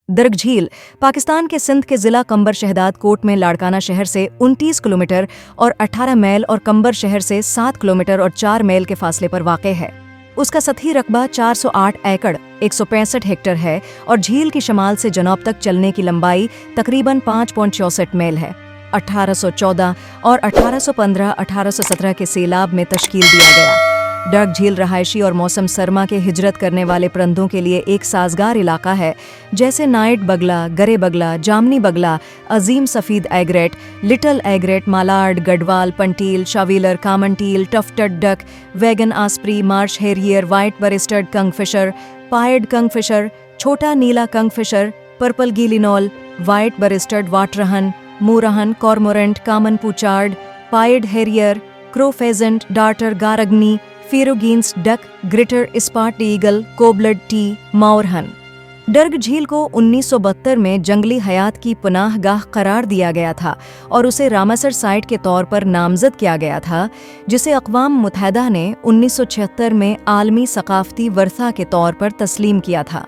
दर्ग झील पाकिस्तान के सिंध के जिला कंबर शहदाद कोट में लाड़काना शहर से 29 किलोमीटर और 18 मील और कंबर शहर से 7 किलोमीटर और 4 मील के फासले पर वाक़ है। उसका सतही रकबा 408 एकड़ 165 हेक्टेयर है और झील की शमाल से जनूब तक चलने की लंबाई तकरीबन 5.64 मील है। 1814 और 1815-1817 के सैलाब में तश्कील दिया गया। दर्ग झील रहायशी और मौसम सरमा के हिजरत करने वाले परिंदों के लिए एक साजगार इलाका है, जैसे नाइट बगला, गरे बगला, जामनी बगला, अजीम सफ़ीद egret, little egret, mallard, gadwall, pintail, shoveler, common teal, tufted duck, वैगन osprey, marsh harrier, white breasted kingfisher, pied kingfisher, छोटा नीला kingfisher, purple gallinule, white breasted waterhen, moorhen, cormorant, common pochard, pied harrier, crow pheasant, darter garganey, ferruginous duck, greater spotted eagle, कोबलड टी, moorhen. दर्ग झील को 1972 में जंगली हयात की पनाहगाह करार दिया गया था और उसे रामसर साइट के तौर पर नामजद किया गया था, जिसे अक़वाम मुत्तहिदा ने 1976 में आलमी सकाफ़ती वर्सा के तौर पर तस्लीम किया था।